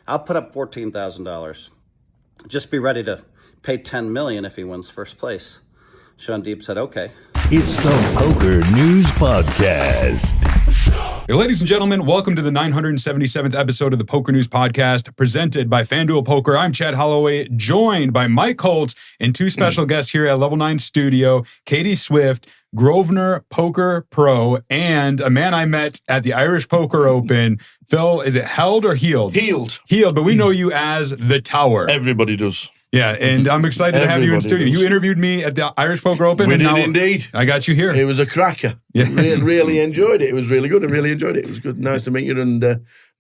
I'll put up $14,000. Just be ready to pay $10 million if he wins first place. Sean Deeb said, okay. It's the Poker News Podcast. Hey, ladies and gentlemen, welcome to the 977th episode of the Poker News Podcast, presented by FanDuel Poker. I'm Chad Holloway, joined by Mike Holtz and two special guests here at Level 9 Studio, Katie Swift, Grosvenor Poker Pro, and a man I met at the Irish Poker Open. Phil, is it held or healed? Healed. Healed, but we know you as The Tower. Everybody does. Yeah, and I'm excited to have you in studio. does. You interviewed me at the Irish Poker Open. We and did now indeed. I got you here. It was a cracker. Yeah. Really enjoyed it. It was really good. I really enjoyed it. It was good. Nice to meet you and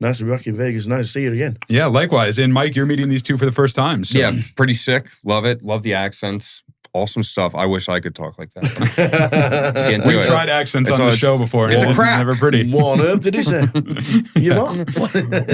nice to be back in Vegas. Nice to see you again. Yeah, likewise. And Mike, you're meeting these two for the first time. So. Yeah, pretty sick. Love it. Love the accents. Awesome stuff. I wish I could talk like that. We've tried accents on the show before. It's a crap. Never pretty. What on earth did he say? You know?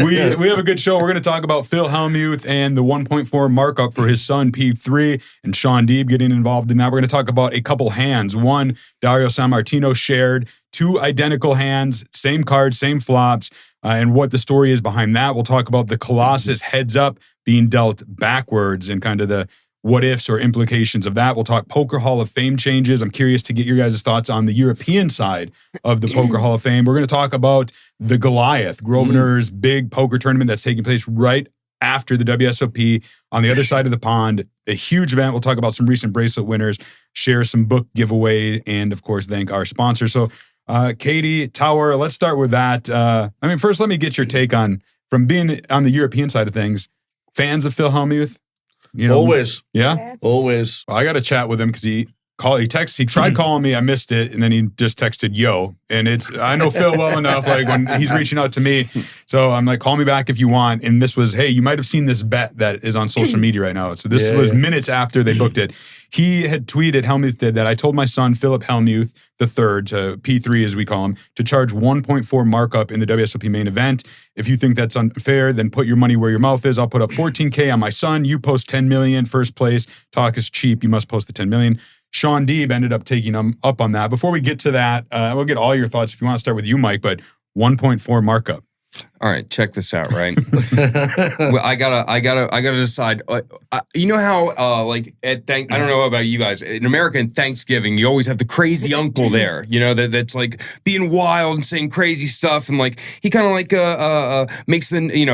we have a good show. We're going to talk about Phil Hellmuth and the 1.4 markup for his son, P3, and Sean Deeb getting involved in that. We're going to talk about a couple hands. One, Dario Sammartino shared. Two identical hands, same cards, same flops, and what the story is behind that. We'll talk about the Colossus heads up being dealt backwards and kind of the what ifs or implications of that. We'll talk Poker Hall of Fame changes. I'm curious to get your guys' thoughts on the European side of the Poker Hall of Fame. We're going to talk about the Goliath, Grosvenor's big poker tournament that's taking place right after the WSOP on the other side of the pond. A huge event. We'll talk about some recent bracelet winners, share some book giveaway, and of course, thank our sponsor. So, Katie, Tower, let's start with that. First, let me get your take on, from being on the European side of things, fans of Phil Hellmuth? You know, Always. Yeah? Always. Well, I got to chat with him because he tried calling me, I missed it, and then he just texted yo. And I know Phil well enough, like when he's reaching out to me. So I'm like, call me back if you want. And this was, hey, you might have seen this bet that is on social media right now. So this was minutes after they booked it. He had tweeted, Hellmuth did that. I told my son, Philip Hellmuth III, to P3 as we call him, to charge 1.4 markup in the WSOP main event. If you think that's unfair, then put your money where your mouth is. I'll put up 14K on my son. You post 10 million, first place. Talk is cheap. You must post the 10 million. Sean Deeb ended up taking him up on that. Before we get to that, we'll get all your thoughts if you want to start with you, Mike, but 1.4 markup. All right, check this out, right? Well, I gotta decide. You know how, I don't know about you guys. In America, in Thanksgiving, you always have the crazy uncle there. You know that's like being wild and saying crazy stuff, and like he kind of like makes he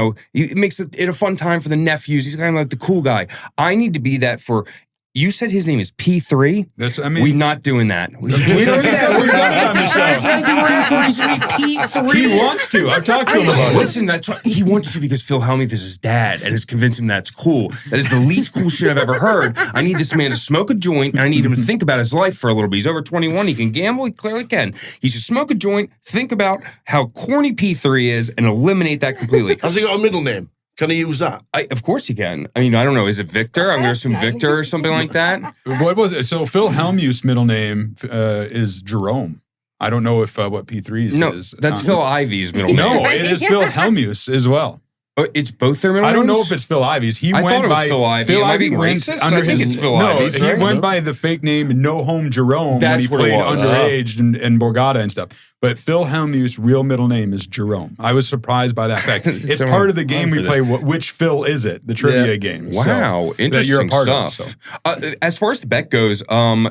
makes it a fun time for the nephews. He's kind of like the cool guy. I need to be that for. You said his name is P3? We're not doing that. We're not doing P3. He wants to. I've talked to him about it. Listen, he wants to because Phil Hellmuth is his dad and has convinced him that's cool. That is the least cool shit I've ever heard. I need this man to smoke a joint, and I need him to think about his life for a little bit. He's over 21. He can gamble. He clearly can. He should smoke a joint, think about how corny P3 is, and eliminate that completely. Has he got a middle name? Can he use that? Of course he can. I mean, I don't know. Is it Victor? I'm going to assume Victor or something like that. What was it? So Phil Hellmuth's middle name is Jerome. I don't know if what P3's is. No, that's Phil Ivy's middle name. No, it is Phil Hellmuth as well. Oh, it's both their middle names? I don't know if it's Phil Ivy's. I thought it was Phil Ivy. Am I being racist? I think it's Phil Ivy's. No, he went by the fake name No Home Jerome when he played underage and Borgata and stuff. But Phil Hellmuth's real middle name is Jerome. I was surprised by that fact. It's part of the game we play. Which Phil is it? The trivia game. Wow, interesting that you're a part stuff. Of, as far as the bet goes,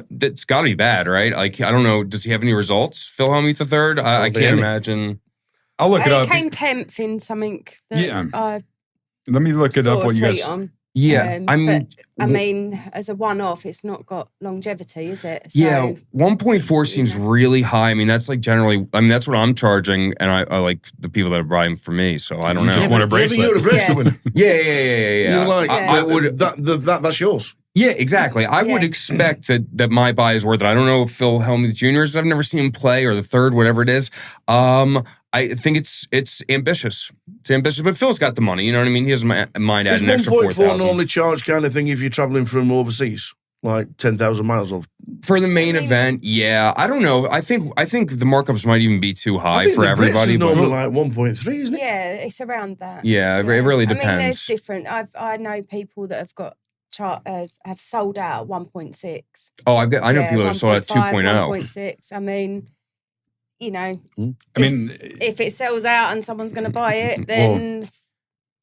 that's got to be bad, right? Like I don't know. Does he have any results? Phil Hellmuth III? I can't imagine. I'll look it up. It came 10th in something that let me look it up. What you guys? On. Yeah, I mean, as a one-off, it's not got longevity, is it? So, yeah, 1.4 seems really high. I mean, that's like generally. I mean, that's what I'm charging, and I like the people that are buying for me. So I don't know. Just want a bracelet. You're a bracelet winner. Yeah. You're like, I would. That's yours. Yeah, exactly. I would expect that my buy is worth it. I don't know if Phil Hellmuth Jr. is. I've never seen him play, or the third, whatever it is. I think it's ambitious. It's ambitious, but Phil's got the money. You know what I mean? He doesn't mind adding an extra 4,000. 1.4 normally charge kind of thing if you're traveling from overseas, like 10,000 miles off. For the main event, yeah. I don't know. I think the markups might even be too high for everybody. It's normally like 1.3, isn't it? Yeah, it's around that. Yeah, it really depends. I mean, there's different. I know people that have got have sold out at 1.6. Oh, I know people that have sold out at 2.0. 1.6. I mean, you know, if it sells out and someone's going to buy it, then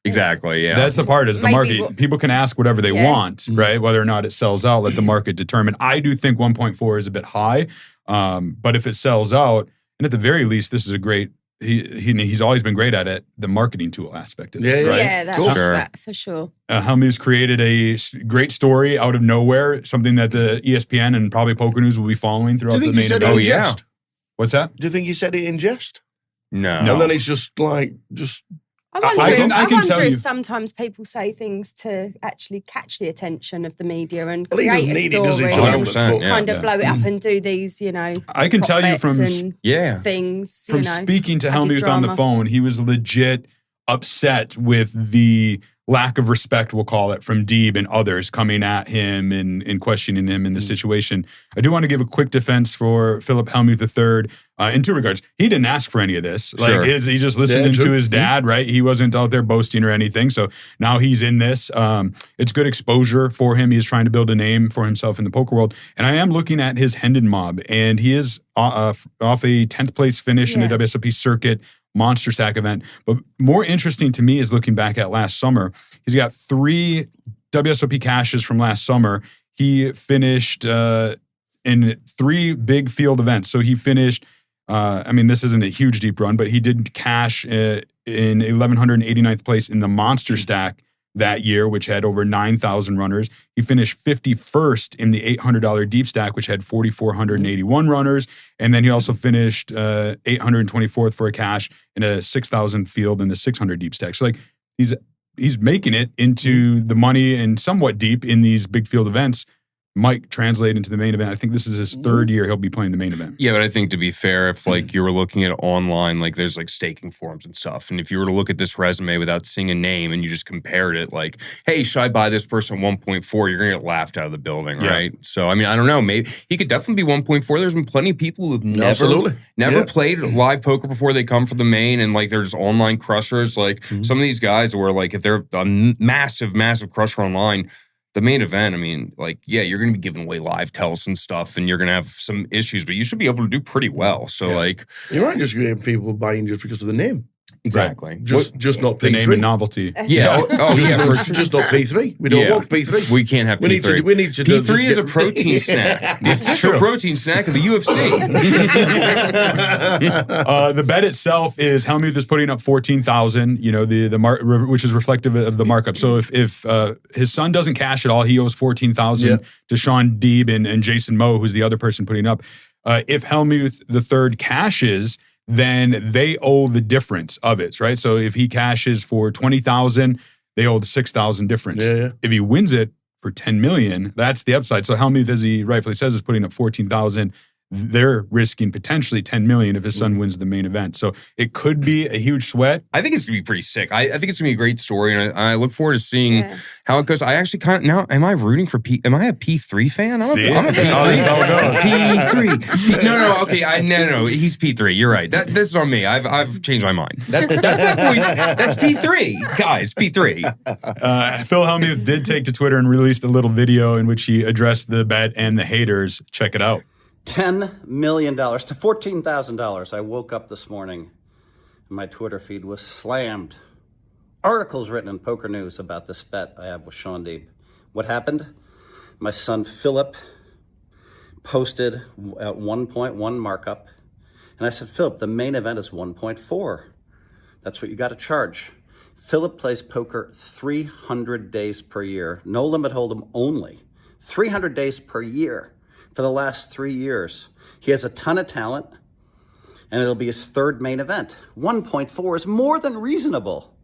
Exactly. Yeah. That's the part is the Maybe market. People can ask whatever they want, right? Whether or not it sells out, let the market determine. I do think 1.4 is a bit high, but if it sells out, and at the very least, this is a great. He's always been great at it. The marketing tool aspect of this, right? Yeah, that's that for sure. Hellmuth's created a great story out of nowhere, something that the ESPN and probably Poker News will be following throughout the main event. Oh yeah. What's that? Do you think he said it in jest? No. And then it's just I wonder tell you. if sometimes people say things to actually catch the attention of the media and Well, he create doesn't a need it, does he? story and 100%, yeah. kind of blow it up and do these, I can tell you from things, from speaking to added Hellmuth on the drama. phone, he was legit upset with the lack of respect, we'll call it, from Deeb and others coming at him and questioning him in the situation. I do want to give a quick defense for Philip Hellmuth III in two regards. He didn't ask for any of this. Sure. Like he just listened to his dad, right? He wasn't out there boasting or anything. So now he's in this. It's good exposure for him. He's trying to build a name for himself in the poker world. And I am looking at his Hendon mob, and he is off a 10th place finish in the WSOP circuit monster stack event. But more interesting to me is looking back at last summer. He's got 3 WSOP caches from last summer. He finished in 3 big field events. So he finished, this isn't a huge deep run, but he did cash in 1189th place in the monster stack that year, which had over 9,000 runners. He finished 51st in the $800 deep stack, which had 4,481 runners. And then he also finished 824th for a cash in a 6,000 field in the 600 deep stack. So like he's making it into the money and somewhat deep in these big field events. Might translate into the main event. I think this is his 3rd year he'll be playing the main event. Yeah, but I think to be fair, if like you were looking at online, like there's like staking forums and stuff, and if you were to look at this resume without seeing a name and you just compared it, like, hey, should I buy this person 1.4? You're gonna get laughed out of the building, right? So I mean, I don't know. Maybe he could definitely be 1.4. There's been plenty of people who've never played live poker before they come for the main, and like they're just online crushers. Like some of these guys where like if they're a massive crusher online. The main event, I mean, like, yeah, you're going to be giving away live tells and stuff, and you're going to have some issues, but you should be able to do pretty well. So, like... You might just get people buying just because of the name. Exactly. Just not P3. The name and novelty. Yeah. Just not P3. We don't want P3. We can't have P3. We need to P3 is a protein snack. It's a protein snack of the UFC. The bet itself is Hellmuth is putting up 14,000, which is reflective of the markup. So if his son doesn't cash at all, he owes 14,000 to Sean Deeb and Jason Moe, who's the other person putting up. If Hellmuth III cashes, then they owe the difference of it, right? So if he cashes for 20,000, they owe the 6,000 difference. If he wins it for 10 million, that's the upside. So Hellmuth, as he rightfully says, is putting up 14,000. They're risking potentially 10 million if his son wins the main event. So it could be a huge sweat. I think it's gonna be pretty sick. I think it's gonna be a great story, and I look forward to seeing how it goes. I actually kind of now am I rooting for P? Am I a P3 fan? I'm a P3. P3. No. Okay. No. He's P3. You're right. This is on me. I've changed my mind. That's P3, guys. P3. Phil Hellmuth did take to Twitter and released a little video in which he addressed the bet and the haters. Check it out. $10 million to $14,000. I woke up this morning and my Twitter feed was slammed. Articles written in Poker News about this bet I have with Sean Deeb. What happened? My son Philip posted at 1.1 markup. And I said, Philip, the main event is 1.4. That's what you got to charge. Philip plays poker 300 days per year. No limit hold'em only. 300 days per year. For the last 3 years. He has a ton of talent, and it'll be his 3rd main event. 1.4 is more than reasonable.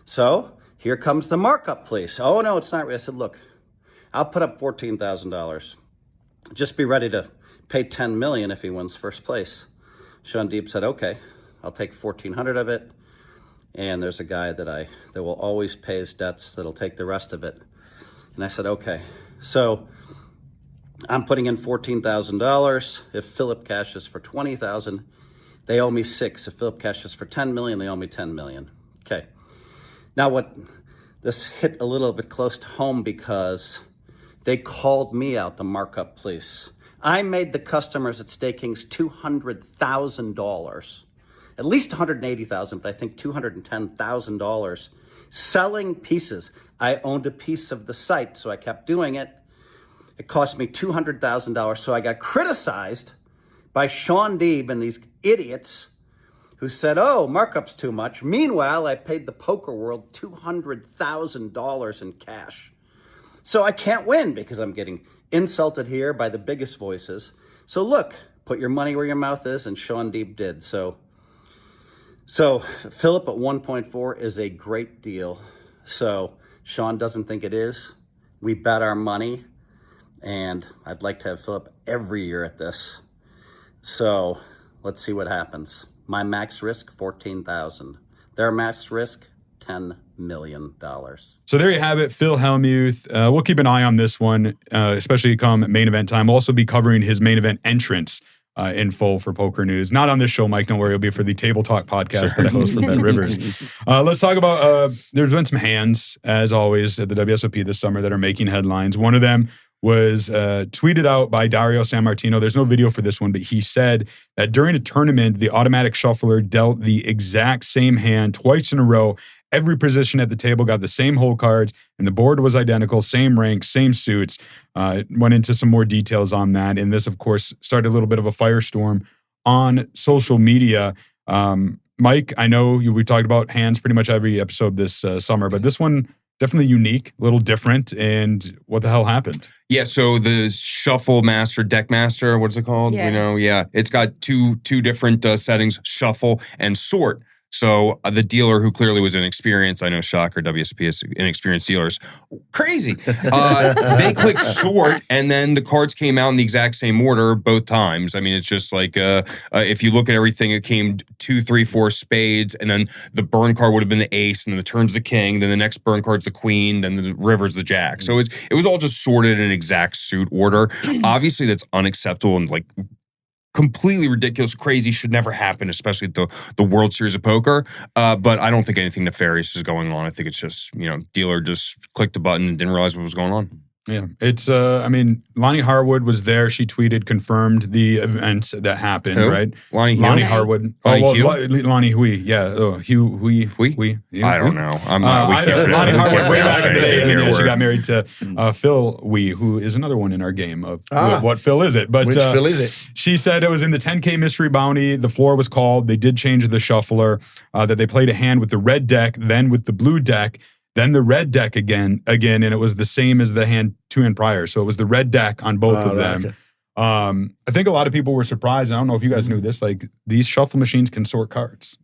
So here comes the markup, please. Oh, no, it's not. I said, look, I'll put up $14,000. Just be ready to pay $10 million if he wins first place. Sean Deeb said, okay, I'll take $1,400 of it. And there's a guy that will always pay his debts that'll take the rest of it. And I said, okay. So I'm putting in $14,000. If Philip cashes for $20,000, they owe me $6. If Philip cashes for $10 million, they owe me $10 million. Okay. Now this hit a little bit close to home because they called me out, the markup police. I made the customers at Stakings $200,000, at least $180,000, but I think $210,000 selling pieces. I owned a piece of the site, so I kept doing it. It cost me $200,000, so I got criticized by Sean Deeb and these idiots who said, oh, markup's too much. Meanwhile, I paid the poker world $200,000 in cash. So I can't win because I'm getting insulted here by the biggest voices. So look, put your money where your mouth is, and Sean Deeb did. So Philip at 1.4 is a great deal. So Sean doesn't think it is. We bet our money, and I'd like to have Philip every year at this. So let's see what happens. My max risk, $14,000. Their max risk, $10 million. So there you have it, Phil Hellmuth. We'll keep an eye on this one, especially come main event time. We'll also be covering his main event entrance in full for Poker News. Not on this show, Mike. Don't worry. It'll be for the Table Talk podcast that I host for Bet Rivers. Let's talk about, there's been some hands, as always, at the WSOP this summer that are making headlines. One of them was tweeted out by Dario Sammartino. There's no video for this one, but he said that during a tournament, the automatic shuffler dealt the exact same hand twice in a row. Every position at the table got the same hole cards, and the board was identical, same rank, same suits. Went into some more details on that. And this, of course, started a little bit of a firestorm on social media. Mike, I know we talked about hands pretty much every episode this summer, but this one, definitely unique, a little different. And what the hell happened? Yeah, so the Shuffle Master, Deck Master, what's it called? Yeah. It's got two different settings, Shuffle and Sort. So the dealer, who clearly was inexperienced, I know, shocker, WSP is inexperienced dealers, crazy. They clicked sort, and then the cards came out in the exact same order both times. I mean, it's just like, if you look at everything, it came 2, 3, 4 spades, and then the burn card would have been the ace, and then the turn's the king, then the next burn card's the queen, then the river's the jack. So it was all just sorted in exact suit order. Obviously, that's unacceptable and like completely ridiculous, crazy, should never happen, especially at the World Series of Poker. But I don't think anything nefarious is going on. I think it's just, dealer just clicked the button and didn't realize what was going on. Yeah, it's, Lonnie Harwood was there. She tweeted, confirmed the events that happened, Who? right? Lonnie Harwood. Lonnie Hui, yeah. Hugh Hui. Hui? Yeah, I don't know. Lonnie Harwood way back in the day, and then she got married to Phil Hui, who is another one in our game of what Phil is it? But which Phil is it? She said it was in the 10K mystery bounty. The floor was called. They did change the shuffler, that they played a hand with the red deck, then with the blue deck, then the red deck again, and it was the same as the hand 2 hand prior. So it was the red deck on both of them. Okay. I think a lot of people were surprised. I don't know if you guys knew this. Like, these shuffle machines can sort cards.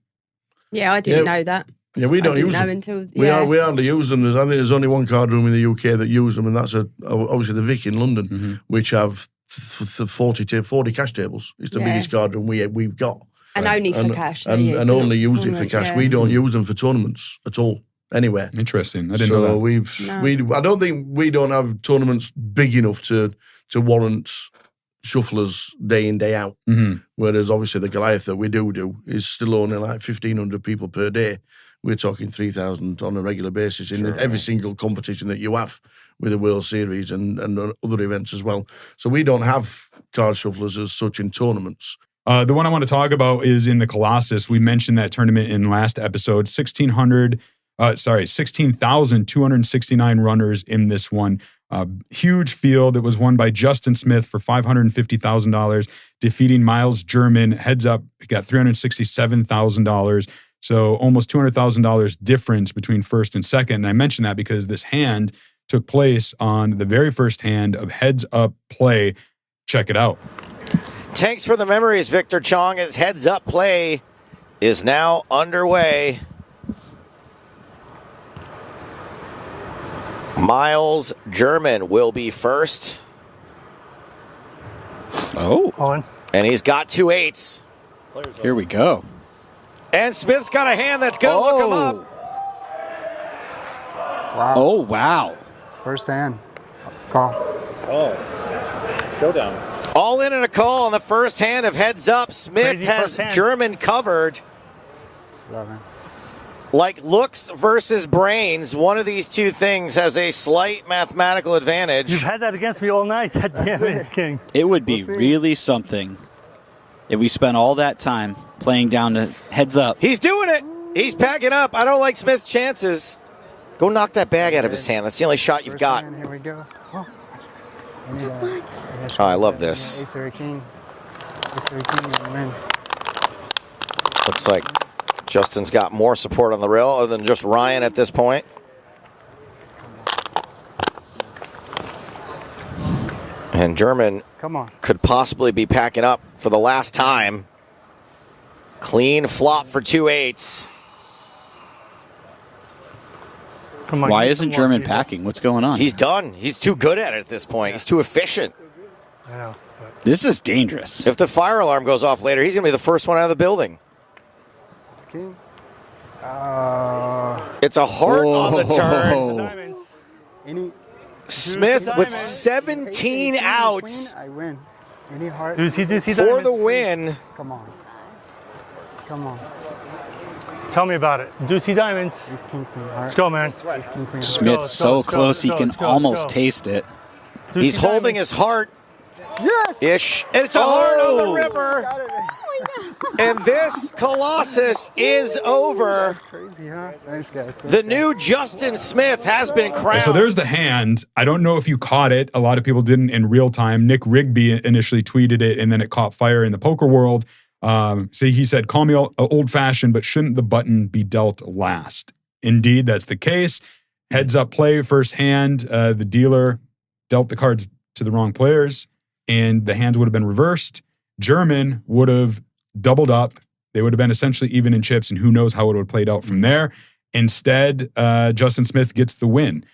Yeah, I didn't know that. Yeah, we don't use them. Until, we hardly use them. I think there's only one card room in the UK that use them, and that's obviously the Vic in London, which have 40 cash tables. It's the biggest card room we've got. And only for cash. And only use it for cash. Yeah. We don't use them for tournaments at all. Anywhere. Interesting. I didn't know that. I don't think we don't have tournaments big enough to warrant shufflers day in, day out. Whereas obviously the Goliath that we do is still only like 1,500 people per day. We're talking 3,000 on a regular basis in every single competition that you have with the World Series and other events as well. So we don't have card shufflers as such in tournaments. The one I want to talk about is in the Colossus. We mentioned that tournament in last episode. 16,269 runners in this one. Huge field. It was won by Justin Smith for $550,000, defeating Miles German. Heads up, he got $367,000. So almost $200,000 difference between first and second. And I mention that because this hand took place on the very first hand of heads up play. Check it out. Thanks for the memories, Victor Chong, as heads up play is now underway. Miles German will be first. Oh. And he's got 2 8s. Here we go. And Smith's got a hand that's going to look him up. Wow. Oh, wow. First hand. Call. Oh. Showdown. All in and a call on the first hand of heads up. Smith has German covered. Love it. Like looks versus brains, one of these two things has a slight mathematical advantage. You've had that against me all night. That damn is king. It would be really something if we spent all that time playing down to heads up. He's doing it. He's packing up. I don't like Smith's chances. Go knock that bag out of his hand. That's the only shot you've got. Hand, here we go. Oh, Oh, I love this. Ace or king. Ace or king, and win. Looks like Justin's got more support on the rail other than just Ryan at this point. And German Come on. could possibly be packing up for the last time. Clean flop for 2-8s. Come on, Why get isn't some German more, packing? What's going on? He's done. He's too good at it at this point. He's too efficient. I know. But This is dangerous. If the fire alarm goes off later, he's going to be the first one out of the building. Ace king. It's a heart on the turn. diamonds. Any Smith with diamonds. 17 outs queen, I win. Any heart. Deucey for the diamonds. win. Come on. Come on. Tell me about it. Deucey diamonds. Ace king queen heart. Let's go, man. Ace king queen heart. Smith's let's so let's close he let's can let's almost go. taste it. Deucey He's holding diamonds. his heart Yes. ish. And it's a heart on the Oh. river. Got it. And this Colossus is over. That's crazy, huh? Thanks, guys. The new Justin Smith has been crowned. So there's the hand. I don't know if you caught it. A lot of people didn't in real time. Nick Rigby initially tweeted it, and then it caught fire in the poker world. So he said, call me old-fashioned, but shouldn't the button be dealt last? Indeed, that's the case. Heads up play, first hand. The dealer dealt the cards to the wrong players, and the hands would have been reversed. German would have doubled up. They would have been essentially even in chips, and who knows how it would have played out from there. Instead, Justin Smith gets the win.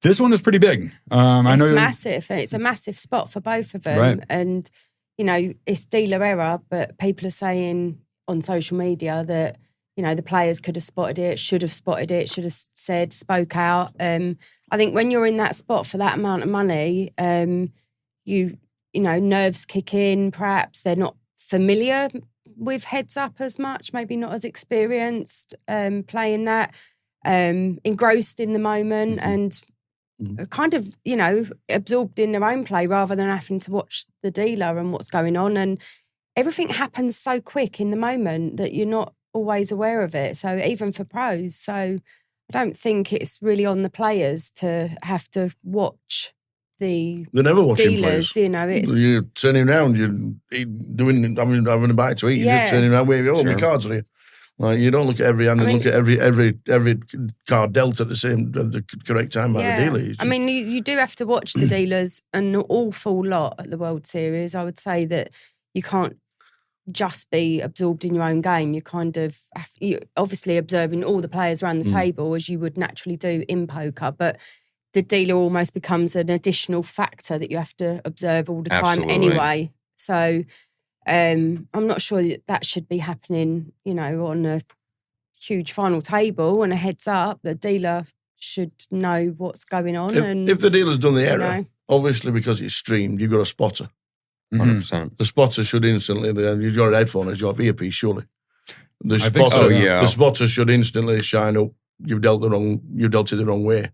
This one is pretty big. I know It's massive, and it's a massive spot for both of them. Right. And, you know, it's dealer error, but people are saying on social media that, you know, the players could have spotted it, should have said, spoke out. I think when you're in that spot for that amount of money, you know, nerves kick in, perhaps. They're not familiar with heads up as much, maybe not as experienced playing that, engrossed in the moment and kind of, you know, absorbed in their own play rather than having to watch the dealer and what's going on. And everything happens so quick in the moment that you're not always aware of it. So even for pros. So I don't think it's really on the players to have to watch the They're never watching dealers, players. you know, it's You're turning around, you're doing, having a bite to eat, you're Yeah. just turning around, waving, oh, my Sure. cards are here. Like, you don't look at every hand and look at every card dealt at the correct time by the dealer. It's I mean, you do have to watch the dealers an awful lot at the World Series. I would say that you can't just be absorbed in your own game. You kind of, you're obviously observing all the players around the table as you would naturally do in poker, but the dealer almost becomes an additional factor that you have to observe all the time Absolutely. anyway. So I'm not sure that should be happening, you know, on a huge final table and a heads up. The dealer should know what's going on. if the dealer's done the you error, know. obviously because it's streamed, you've got a spotter. 100%. The spotter should instantly, you've got a headphone, it's got earpiece, surely. The I think spotter, so, yeah. The spotter should instantly shine up. You've dealt it the wrong way.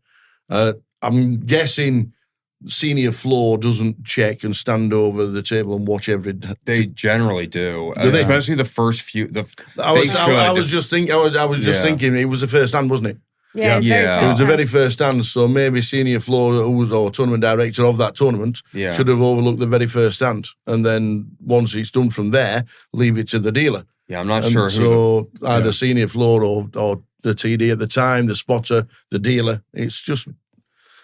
I'm guessing senior floor doesn't check and stand over the table and watch every. They generally do, Do they? especially the first few. I was just thinking it was the first hand, wasn't it? Yeah, it's Yeah. very It It first was the hand. very first hand, so maybe senior floor or tournament director of that tournament Yeah. should have overlooked the very first hand, and then once it's done from there, leave it to the dealer. Yeah, I'm not And sure who. so either senior floor or the TD at the time, the spotter, the dealer. It's just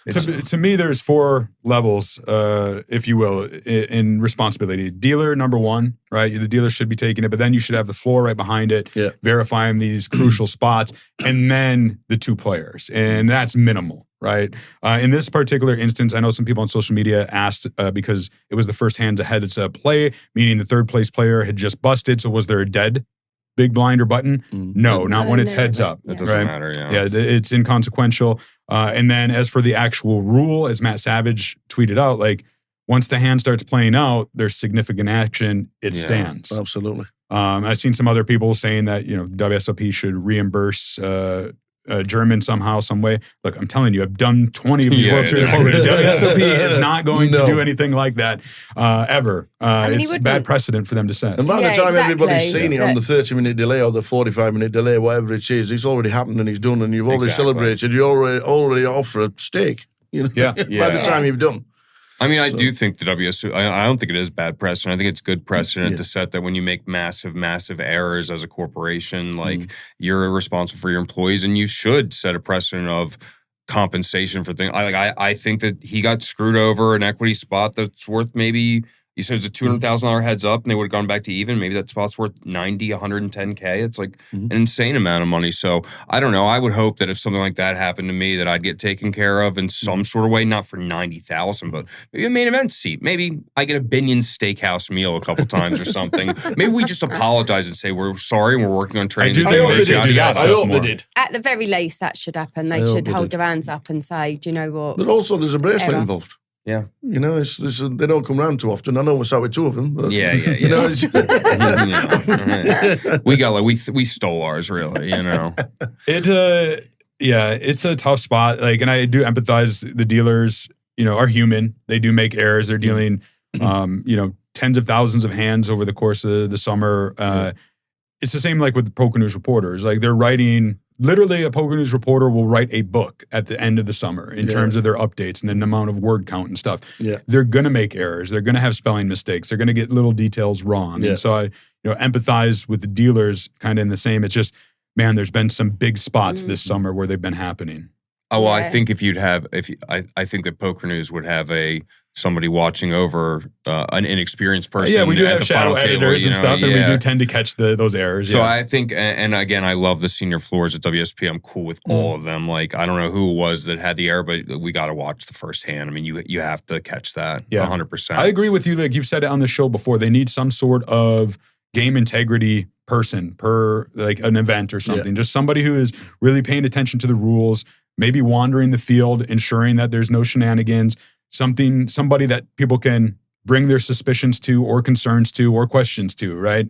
To me, there's 4 levels, if you will, in responsibility. Dealer, number 1, right? The dealer should be taking it, but then you should have the floor right behind it, Yeah. verifying these crucial spots, and then the 2 players. And that's minimal, right? In this particular instance, I know some people on social media asked because it was the first hands ahead of play, meaning the third place player had just busted. So was there a dead big blind or button? No, not when it's no, heads up. It doesn't matter. Yeah, it's inconsequential. And then as for the actual rule, as Matt Savage tweeted out, like once the hand starts playing out, there's significant action. It stands. absolutely. I've seen some other people saying that, you know, WSOP should reimburse German somehow, some way. Look, I'm telling you, I've done 20 of these Yeah, World Series yeah. already. WSOP is not going to No. do anything like that ever. mean, he It's wouldn't- bad precedent for them to set. And by Yeah, the time exactly. everybody's seen it on the That's- 30-minute delay or the 45-minute delay, whatever it is, it's already happened and it's done, and you've already Exactly. celebrated. You already offer a steak. You know, Yeah. by the Yeah. time you've done. I mean, I do think the WSOP, I don't think it is bad precedent. I think it's good precedent Yeah. to set that when you make massive errors as a corporation, like you're responsible for your employees, and you should set a precedent of compensation for things. I think that he got screwed over an equity spot that's worth maybe, you said it's a $200,000 heads up and they would have gone back to even. Maybe that spot's worth 90, 110K. It's like an insane amount of money. So I don't know. I would hope that if something like that happened to me, that I'd get taken care of in some sort of way, not for 90,000, but maybe a main event seat. Maybe I get a Binion Steakhouse meal a couple times or something. Maybe we just apologize and say we're sorry and we're working on training. do to think do they this, should yada, do that yada. stuff I hope more. they did. At the very least, that should happen. They I hope should they hold did. their hands up and say, do you know what? But also, there's a bracelet Error. involved. Yeah. You know, they don't come round too often. I know we're sat with two of them. But, Yeah. You know, it's- We got we stole ours, really, you know. It's a tough spot. Like, and I do empathize. The dealers, are human. They do make errors. They're dealing, tens of thousands of hands over the course of the summer. It's the same like with the Poker News reporters. Like, they're writing. Literally, a Poker News reporter will write a book at the end of the summer in terms of their updates and the amount of word count and stuff. Yeah. They're going to make errors. They're going to have spelling mistakes. They're going to get little details wrong. Yeah. And so I, empathize with the dealers kind of in the same. It's just, man, there's been some big spots this summer where they've been happening. Oh, well, I Yeah. think I think that Poker News would have somebody watching over an inexperienced person. Yeah, we do at have the shadow final table, editors and stuff, and we yeah. do tend to catch those errors. So yeah. I think, and again, I love the senior floors at WSP. I'm cool with all of them. Like, I don't know who it was that had the error, but we got to watch the first hand. I mean, you have to catch that. Yeah. 100%. I agree with you. Like you've said it on the show before, they need some sort of game integrity person per like an event or something. Just somebody who is really paying attention to the rules, maybe wandering the field, ensuring that there's no shenanigans. Somebody that people can bring their suspicions to or concerns to or questions to, right?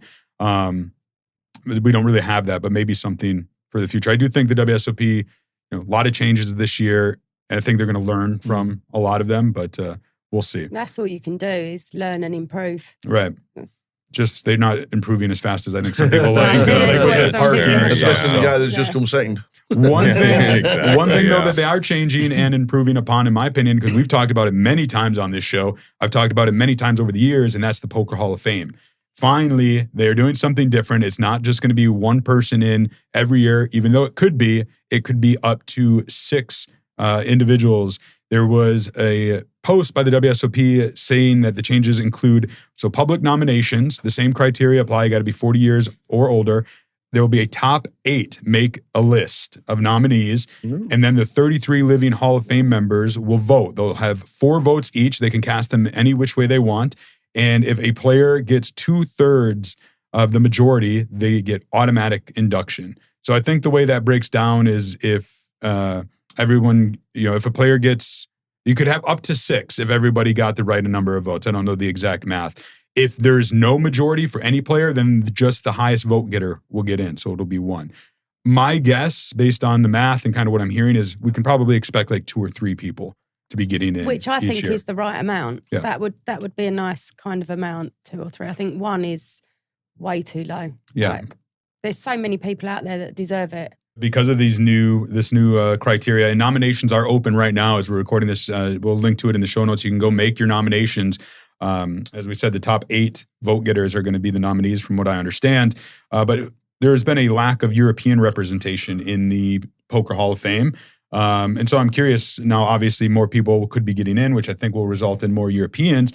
We don't really have that, but maybe something for the future. I do think the WSOP, a lot of changes this year, and I think they're going to learn from a lot of them, but we'll see. That's all you can do is learn and improve. Right. That's- Just they're not improving as fast as I think some people like. There's always Like some parking people- or stuff. Especially the So- guy that's just come second. One thing, Exactly, one thing though yeah. that they are changing and improving upon, in my opinion, because we've talked about it many times on this show. I've talked about it many times over the years, and that's the Poker Hall of Fame. Finally, they're doing something different. It's not just going to be one person in every year, even though it could be up to 6 individuals. There was a post by the WSOP saying that the changes include, so public nominations, the same criteria apply. You got to be 40 years or older. There will be a top 8 make a list of nominees, and then the 33 living Hall of Fame members will vote. They'll have 4 votes each. They can cast them any which way they want. And if a player gets 2/3 of the majority, they get automatic induction. So I think the way that breaks down is if everyone, if a player gets, you could have up to 6 if everybody got the right number of votes. I don't know the exact math. If there's no majority for any player, then just the highest vote getter will get in. So it'll be 1. My guess, based on the math and kind of what I'm hearing, is we can probably expect like 2 or 3 people to be getting in. Which I each think year. is the right amount. Yeah. That would be a nice kind of amount, 2 or 3. I think 1 is way too low. Yeah. Like, there's so many people out there that deserve it. Because of this new criteria, and nominations are open right now as we're recording this. We'll link to it in the show notes. You can go make your nominations. As we said, the top 8 vote getters are going to be the nominees, from what I understand. But there's been a lack of European representation in the Poker Hall of Fame. And so I'm curious now, obviously more people could be getting in, which I think will result in more Europeans.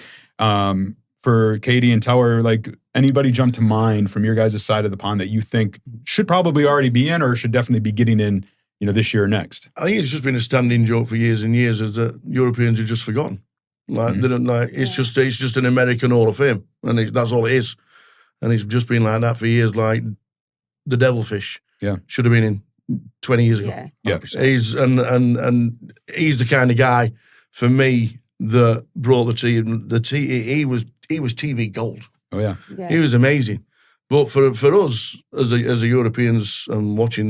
For Katie and Tower, like anybody jump to mind from your guys' side of the pond that you think should probably already be in or should definitely be getting in, this year or next? I think it's just been a standing joke for years and years is that Europeans are just forgotten. Like they don't like it's just an American Hall of Fame, and that's all it is. And it's just been like that for years. Like the Devilfish, should have been in 20 years ago. Yeah. He's and he's the kind of guy for me that brought the team. He was TV gold. Oh yeah. Yeah. He was amazing. But for us as a Europeans and watching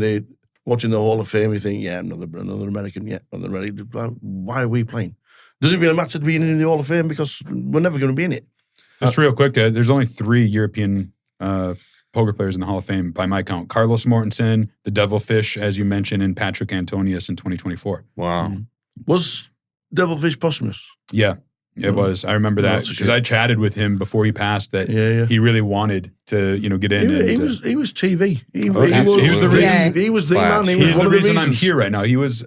watching the Hall of Fame, you think, yeah, another American, yeah, another American. Why are we playing? Does it really matter to be in the Hall of Fame? Because we're never going to be in it. Just real quick, there's only 3 European poker players in the Hall of Fame by my count. Carlos Mortensen, the Devilfish, as you mentioned, and Patrick Antonius in 2024. Wow. Was Devilfish posthumous? Yeah, it was. I remember that because I chatted with him before he passed that he really wanted to, get in. He was TV. He was the man. He's the reason I'm here right now. He was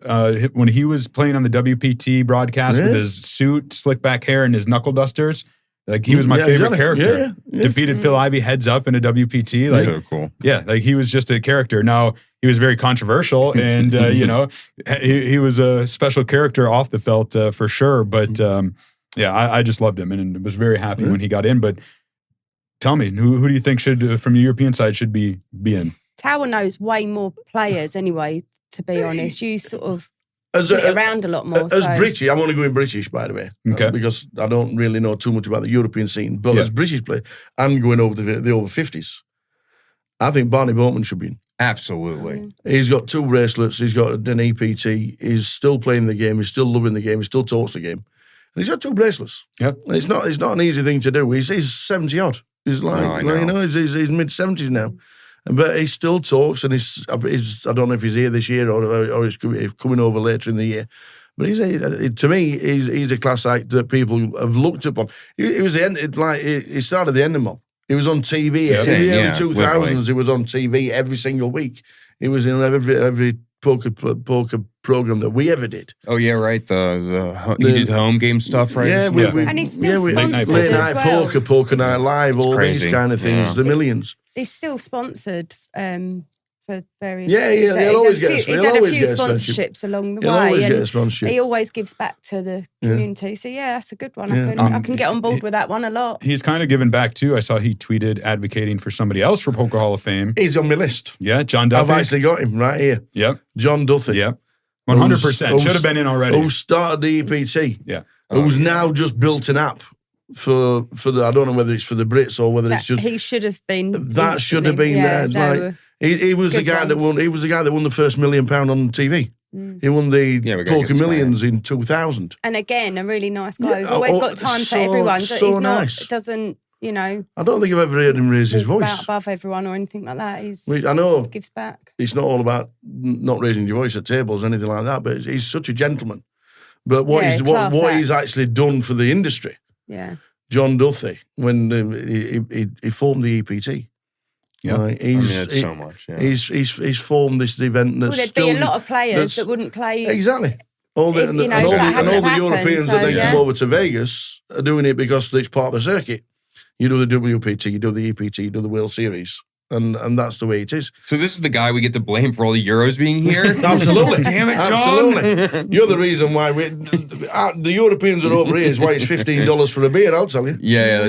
when he was playing on the WPT broadcast with his suit, slick back hair, and his knuckle dusters. Like he was my favorite character. Defeated Phil Ivey heads up in a WPT. Like, so cool. Yeah, like he was just a character. Now he was very controversial, and he was a special character off the felt for sure. But I just loved him and was very happy when he got in. But tell me, who do you think should, from the European side, should be in? Tower knows way more players anyway. To be honest, you sort of. Around a lot more. As British, I'm only going British, by the way, because I don't really know too much about the European scene. But as British player, and going over the over 50s, I think Barney Boatman should be in. Absolutely. He's got 2 bracelets. He's got an EPT. He's still playing the game. He's still loving the game. He still talks the game. And he's got 2 bracelets. Yep. It's not an easy thing to do. He's 70 odd. He's he's mid 70s now. But he still talks, and he's I don't know if he's here this year or he's coming over later in the year. But to me, he's a class act that people have looked upon. He was the end, he started the Ending Mob. He was on TV in the early 2000s. He was on TV every single week. He was in every poker program that we ever did. Oh yeah, right. He did home game stuff, right? Yeah, and he's still sponsored late as night well. poker night live, all crazy. these kind of things. The millions. He's still sponsored for various. He'll always get. He's had a few sponsorships along the way. Always get a sponsorship. He always gives back to the community. So that's a good one. I can get on board with that one a lot. He's kind of given back too. I saw he tweeted advocating for somebody else for Poker Hall of Fame. He's on my list. Yeah, John Duffy. I've actually got him right here. Yep. John Duffy. Yep. 100%. Should have been in already. Who started the EPT. Yeah. Who's now just built an app for the, I don't know whether it's for the Brits or whether it's just. He should have been. That should have been there. He was the guy that won. He was the guy that won the first £1 million on TV. He won the Poker Millions in 2000. And again, a really nice guy who's always got time for everyone. He's nice. Doesn't. I don't think I've ever heard him raise his voice above everyone or anything like that. I know gives back. It's not all about not raising your voice at tables or anything like that, but he's such a gentleman. But what he's actually done for the industry, John Duffy, when he formed the EPT. Yeah, it's so much. Yeah. He's formed this event that's there'd be a lot of players that wouldn't play exactly. All the Europeans that then come over to Vegas are doing it because it's part of the circuit. You do the WPT, you do the EPT, you do the World Series. And that's the way it is. So this is the guy we get to blame for all the Euros being here? Absolutely. Damn it, John. Absolutely. You're the reason why the Europeans are over here is why it's $15 for a beer, I'll tell you. Yeah,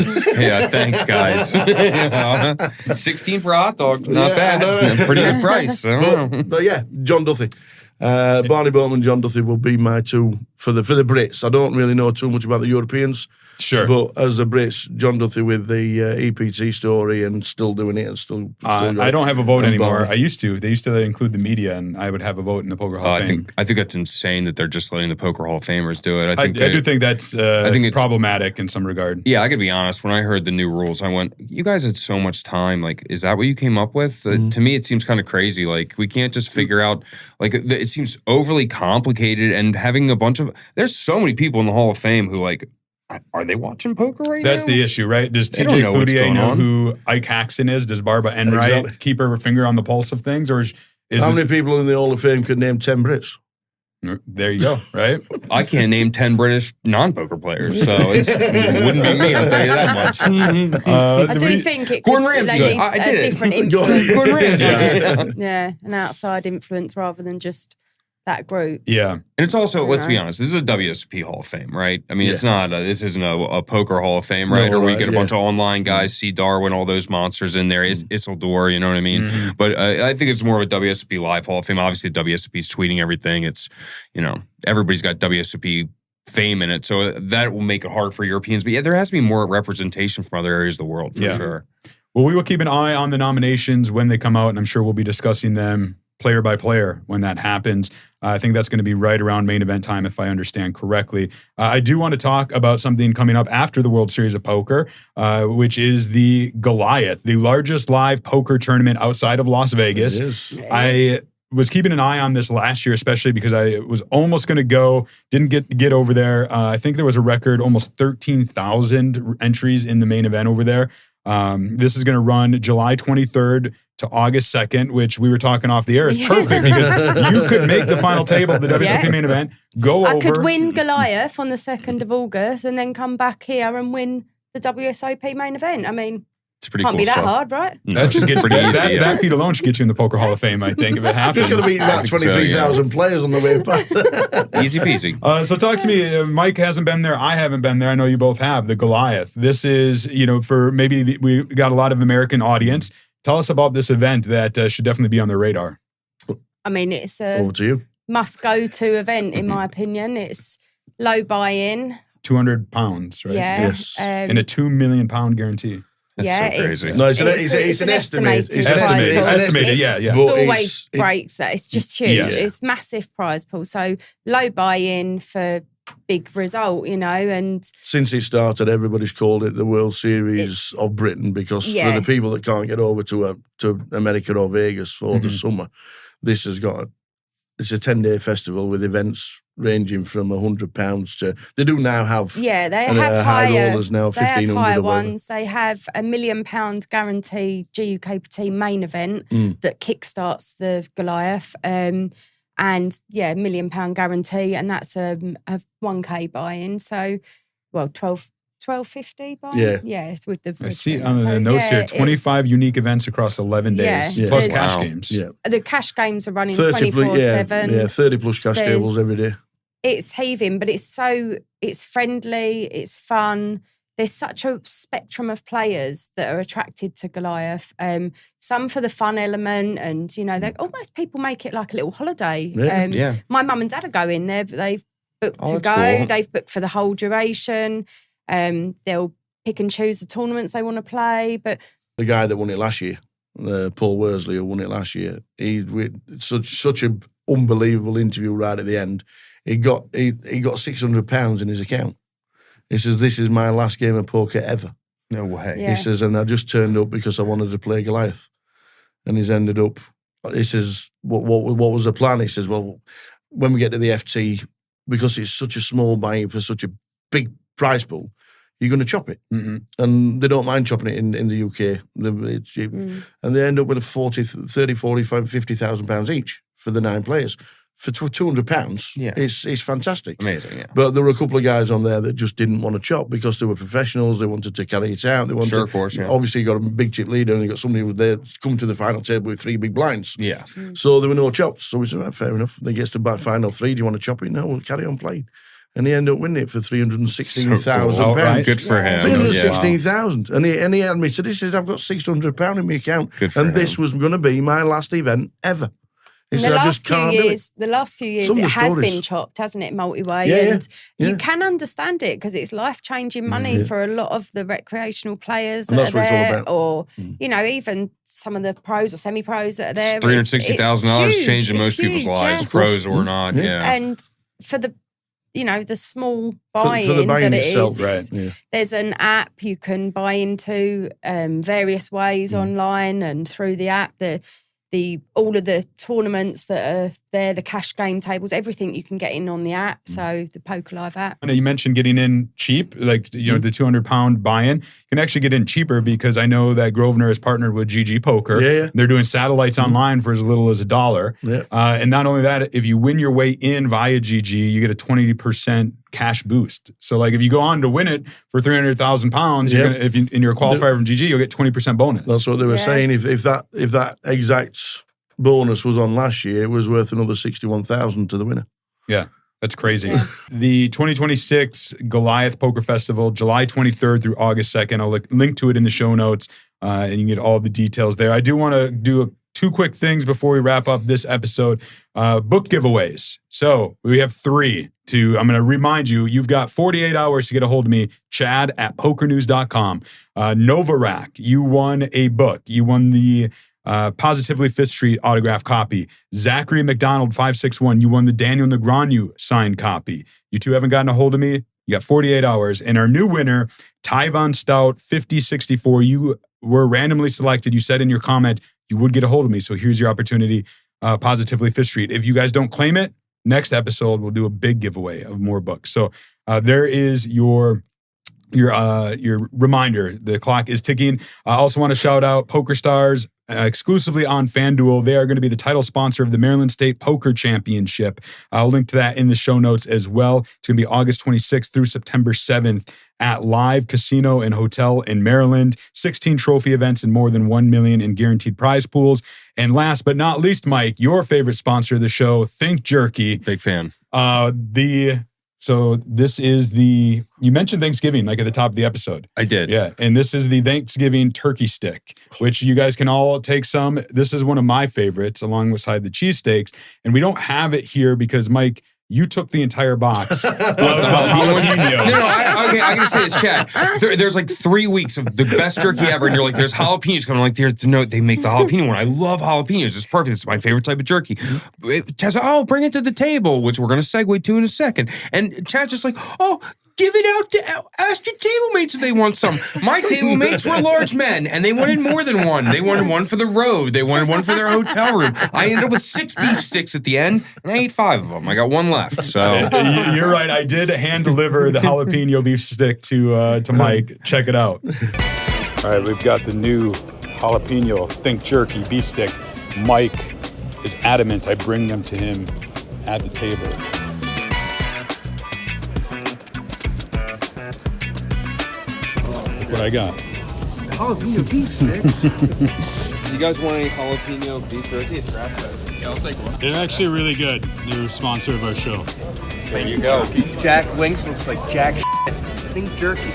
thanks, guys. 16 for a hot dog. Not bad. Pretty good price. But yeah, John Duffy. Barney Boatman, John Duffy will be my 2 for the Brits. I don't really know too much about the Europeans. Sure. But as the Brits, John Duffy with the EPT story and still doing it and still I don't have a vote anymore. Barney. I used to. They used to include the media, and I would have a vote in the Poker Hall of Fame. I think that's insane that they're just letting the Poker Hall of Famers do it. I do think that's problematic in some regard. Yeah, I gotta be honest. When I heard the new rules, I went, "You guys had so much time. Like, is that what you came up with?" To me, it seems kind of crazy. Like, we can't just figure out. Like, it seems overly complicated, and having a bunch of there's so many people in the Hall of Fame who like. Are they watching poker right now? That's the issue, right? Does TJ Cloutier know who Ike Haxton is? Does Barbara Enright keep her finger on the pulse of things? Or how many people in the Hall of Fame could name 10 Brits? There you go, right? I can't name 10 British non-poker players, so it wouldn't be me, I'll tell you that much. I do think it Gordon Ramsay needs a different influence. Gordon Ramsay. Yeah, an outside influence rather than just that group. Yeah. And it's also, let's be honest, this is a WSOP Hall of Fame, right? I mean, it's not, this isn't a poker Hall of Fame, right? Or we get a bunch of online guys, see Darwin, all those monsters in there, Isildur, you know what I mean? But I think it's more of a WSOP Live Hall of Fame. Obviously, WSOP's tweeting everything. It's, everybody's got WSOP fame in it. So that will make it hard for Europeans. But yeah, there has to be more representation from other areas of the world, for sure. Well, we will keep an eye on the nominations when they come out, and I'm sure we'll be discussing them player by player when that happens. I think that's going to be right around main event time, if I understand correctly. I do want to talk about something coming up after the World Series of Poker, which is the Goliath, the largest live poker tournament outside of Las Vegas. It is. I was keeping an eye on this last year, especially because I was almost going to go, didn't get over there. I think there was a record, almost 13,000 entries in the main event over there. This is going to run July 23rd to August 2nd, which we were talking off the air is perfect because you could make the final table of the WSOP main event, go over. I could win Goliath on the 2nd of August and then come back here and win the WSOP main event. I mean, It's pretty can't cool be that stuff. hard, right? That should get pretty easy, that feat alone should get you in the Poker Hall of Fame, I think, if it happens. There's going to be about 23,000 players on the way back. Easy peasy. So talk to me. Mike hasn't been there. I haven't been there. I know you both have. The Goliath. This is, for maybe we got a lot of American audience. Tell us about this event that should definitely be on their radar. I mean, it's Over a to you. must-go-to event, in my opinion. It's low buy-in. £200, right? Yeah. Yes. And a £2 million guarantee. That's yeah, so crazy. No, it's an estimate. estimated It's prize estimated. pool. Estimated, yeah. It's But always breaks that. It's just huge. Yeah. It's massive prize pool. So low buy-in for big result, and Since it started, everybody's called it the World Series of Britain because Yeah. for the people that can't get over to America or Vegas for the summer, it's a 10-day festival with events ranging from £100 to they do now have they have high higher rollers now They have 1,500 higher or whatever. ones. They have a £1 million guarantee GUKPT main event that kickstarts the Goliath. And £1 million guarantee, and that's a 1K buy-in. So, 12.50 buy-in. Yeah. It's with the. I see on the notes here, 25 unique events across 11 days, Yeah. plus Yeah. cash Wow. games. Yeah. The cash games are running 30 24/7. Yeah, 30 plus cash There's- tables every day. It's heaving, but it's friendly, it's fun. There's such a spectrum of players that are attracted to Goliath. Some for the fun element, and they almost people make it like a little holiday. Yeah. Yeah. My mum and dad are going there, but they've booked Oh, to that's go. cool. They've booked for the whole duration. They'll pick and choose the tournaments they want to play. But The guy that won it last year, Paul Worsley, who won it last year, with such an unbelievable interview right at the end. He got £600 in his account. He says, "This is my last game of poker ever." No way. Yeah. He says, "And I just turned up because I wanted to play Goliath." And he's ended up. He says, "What was the plan?" He says, "Well, when we get to the FT, because it's such a small buy for such a big prize pool, you're going to chop it." Mm-hmm. And they don't mind chopping it in the UK. It's cheap. And they end up with a 30, 45, £50,000 each for the 9 players. For £200, Yeah. it's fantastic. Amazing, yeah. But there were a couple of guys on there that just didn't want to chop because they were professionals. They wanted to carry it out. They wanted Sure, of course, yeah. Obviously, you got a big chip leader and you got somebody who was there to come to the final table with 3 big blinds. Yeah. So there were no chops. So we said, fair enough. They gets to about final 3. Do you want to chop it? No, we'll carry on playing. And he ended up winning it for £316,000. So cool. Outright. Good for him. 316,000. And he had me said, he says, "I've got £600 in my account. Good for and him. this was going to be my last event ever." He in said, the "I just can't do it." the last few years, Some of it the has stories. been chopped, hasn't it, multi-way? Yeah, and yeah. you can understand it because it's life-changing money for a lot of the recreational players And that that's are what it's all there, about. or even some of the pros or semi-pros that are there. $360,000 It's changing huge. most It's people's huge, lives, yeah. pros or not. Yeah. And for the the small For buy-in, the buy-in that it itself, is. right. Yeah. There's an app you can buy into various ways online and through the app. All of the tournaments that are there, the cash game tables, everything you can get in on the app. So the Poker Live app. I know you mentioned getting in cheap, like the £200 buy-in. You can actually get in cheaper because I know that Grosvenor has partnered with GG Poker. Yeah. They're doing satellites online for as little as $1. Yeah. And not only that, if you win your way in via GG, you get a 20% cash boost. So like if you go on to win it for £300,000, Yeah. and you're a qualifier from GG, you'll get 20% bonus. That's what they were saying. If that exact bonus was on last year, it was worth another 61,000 to the winner. Yeah, that's crazy. The 2026 Goliath Poker Festival, July 23rd through August 2nd. I'll link to it in the show notes, and you can get all the details there. I do want to do 2 quick things before we wrap up this episode. Book giveaways. So we have 3. I'm going to remind you, you've got 48 hours to get a hold of me, Chad@pokernews.com. Novarack, you won a book. You won the Positively Fifth Street autograph copy. Zachary McDonald 561, you won the Daniel Negreanu signed copy. You two haven't gotten a hold of me. You got 48 hours. And our new winner, Tyvon Stout 5064, you were randomly selected. You said in your comment you would get a hold of me. So here's your opportunity. Positively Fifth Street. If you guys don't claim it, next episode we'll do a big giveaway of more books. So there is your reminder. The clock is ticking. I also want to shout out PokerStars exclusively on FanDuel. They are going to be the title sponsor of the Maryland State Poker Championship. I'll link to that in the show notes as well. It's going to be August 26th through September 7th at Live Casino and Hotel in Maryland. 16 trophy events and more than $1 million in guaranteed prize pools. And last but not least, Mike, your favorite sponsor of the show, Think Jerky. Big fan. So this is you mentioned Thanksgiving, like at the top of the episode. I did. Yeah. And this is the Thanksgiving turkey stick, which you guys can all take some. This is one of my favorites alongside the cheesesteaks. And we don't have it here because, Mike, you took the entire box. Okay, I gotta say this, Chad. There's like 3 weeks of the best jerky ever, and you're like, there's jalapenos coming. I'm like, there's no, they make the jalapeno one. I love jalapenos. It's perfect. It's my favorite type of jerky. Chad's like, oh, bring it to the table, which we're gonna segue to in a second. And Chad's just like, oh, give it out to, ask your table mates if they want some. My table mates were large men, and they wanted more than one. They wanted one for the road. They wanted one for their hotel room. I ended up with 6 beef sticks at the end, and I ate 5 of them. I got 1 left. So you're right. I did hand deliver the jalapeno beef stick to Mike. Check it out. All right, we've got the new jalapeno Think Jerky beef stick. Mike is adamant I bring them to him at the table. What I got. jalapeno beef sticks. Do you guys want any jalapeno beef jerky? It's grass-fed. Yeah, I'll take one. They're actually really good. They're a sponsor of our show. There you go. Jack Links looks like jack shit. Think jerky.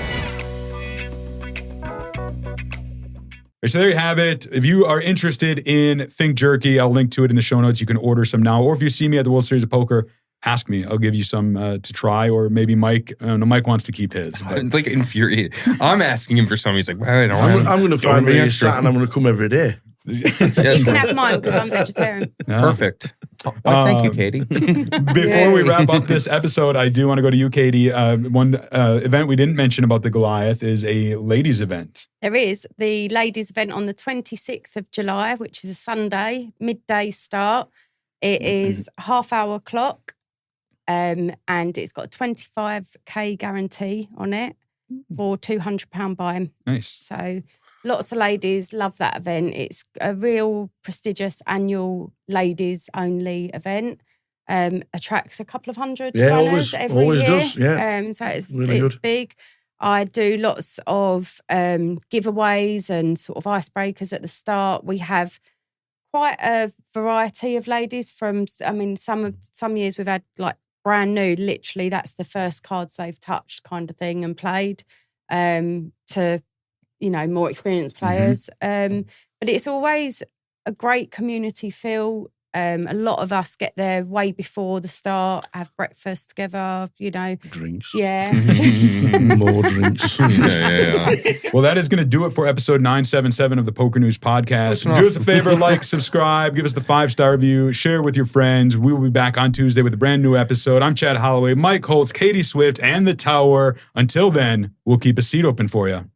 So there you have it. If you are interested in Think Jerky, I'll link to it in the show notes. You can order some now. Or if you see me at the World Series of Poker, ask me. I'll give you some to try. Or maybe Mike, I don't know, Mike wants to keep his. I'm like infuriated. I'm asking him for some. He's like, well, I'm going to find where he's sat and I'm going to come every day. You can have mine because I'm vegetarian. Perfect. Oh, thank you, Katie. Before we wrap up this episode, I do want to go to you, Katie. One event we didn't mention about the Goliath is a ladies' event. There is the ladies' event on the 26th of July, which is a Sunday, midday start. It is half-hour clock, and it's got a 25k guarantee on it for £200 buy-in. Nice. So lots of ladies love that event. It's a real prestigious annual ladies-only event. Attracts a couple of hundred runners every year. Does, yeah. So it's really good. Big. I do lots of giveaways and sort of icebreakers at the start. We have quite a variety of ladies from, I mean, some years we've had like brand new, literally that's the first cards they've touched kind of thing and played, to, you know, more experienced players. But it's always a great community feel. A lot of us get there way before the start, have breakfast together, you know. Drinks. Yeah. More drinks. Yeah. Well, that is going to do it for episode 977 of the Poker News Podcast. Do us a favor, like, subscribe, give us the 5-star review, share with your friends. We will be back on Tuesday with a brand new episode. I'm Chad Holloway, Mike Holtz, Katie Swift, and The Tower. Until then, we'll keep a seat open for you.